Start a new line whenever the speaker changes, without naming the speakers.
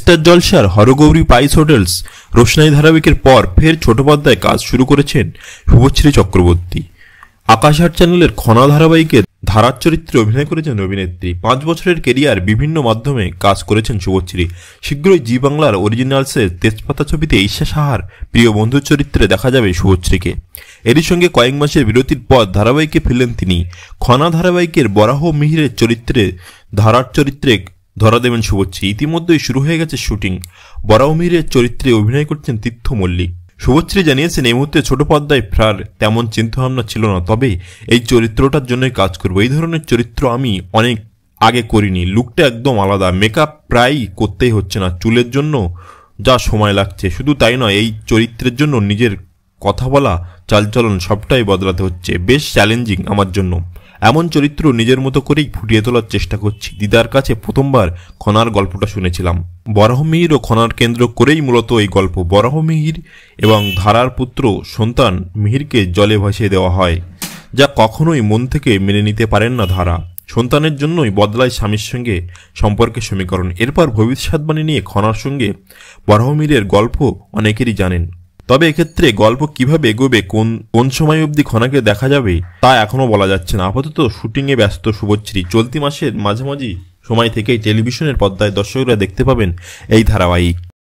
Star জলসার হরগৌরী পাইস hotels রোশনাই ধারাবাহিকের পর ফের ছোট পর্দায় কাজ শুরু করেছেন শুভশ্রী চক্রবর্তী। আকাশ আট চ্যানেলের খনা ধারাবাহিকে ধারার চরিত্রে অভিনয় করেছেন অভিনেত্রী। 5 বছরের কেরিয়ার বিভিন্ন মাধ্যমে কাজ করেছেন শুভশ্রী। শীঘ্রই জি বাংলার অরিজিনালসের তেজপাতা ছবিতে ঈশা সাহার প্রিয় বন্ধুর চরিত্রে দেখা যাবে শুভশ্রীকে। এরই সঙ্গে কয়েক মাসের বিরতির পর ধারাবাহিকে ফিরলেন তিনি। খনা ধারাবাহিকের বরাহ মিহিরের চরিত্রে ধারার চরিত্রে ধরা দেবেন শুভশ্রী। ইতিমধ্যেই শুরু হয়ে গেছে শুটিং। বরাহ মিহিরের চরিত্রে অভিনয় করছেন তীর্থ মল্লিক। শুভশ্রী জানিয়েছেন, এই মুহূর্তে ছোট পর্দায় ফেরার তেমন চিন্তাভাবনা ছিল না, তবে এই চরিত্রটার জন্যই কাজ করবো। এই ধরনের চরিত্র আমি অনেক আগে করিনি। লুকটা একদম আলাদা, মেকআপ প্রায়ই করতেই হচ্ছে না, চুলের জন্য যা সময় লাগছে। শুধু তাই নয়, এই চরিত্রের জন্য নিজের কথা বলা, চালচলন সবটাই বদলাতে হচ্ছে। বেশ চ্যালেঞ্জিং আমার জন্য। এমন চরিত্র নিজের মতো করেই ফুটিয়ে তোলার চেষ্টা করছি। দিদার কাছে প্রথমবার খনার গল্পটা শুনেছিলাম। বরাহ মিহির ও খনার কেন্দ্র করেই মূলত এই গল্প। বরাহ মিহির এবং ধারার পুত্র সন্তান মিহিরকে জলে ভাসিয়ে দেওয়া হয়, যা কখনোই মন থেকে মেনে নিতে পারেন না ধারা। সন্তানের জন্যই বদলায় স্বামীর সঙ্গে সম্পর্কের সমীকরণ। এরপর ভবিষ্যৎবাণী নিয়ে খনার সঙ্গে বরাহ মিহিরের গল্প অনেকেরই জানেন। তবে এক্ষেত্রে গল্প কিভাবে এগোবে, কোন সময় অবধি খনাকে দেখা যাবে তা এখনো বলা যাচ্ছে না। আপাতত শুটিংয়ে ব্যস্ত শুভশ্রী। চলতি মাসের মাঝামাঝি সময় থেকেই টেলিভিশনের পর্দায় দর্শকরা দেখতে পাবেন এই ধারাবাহিক।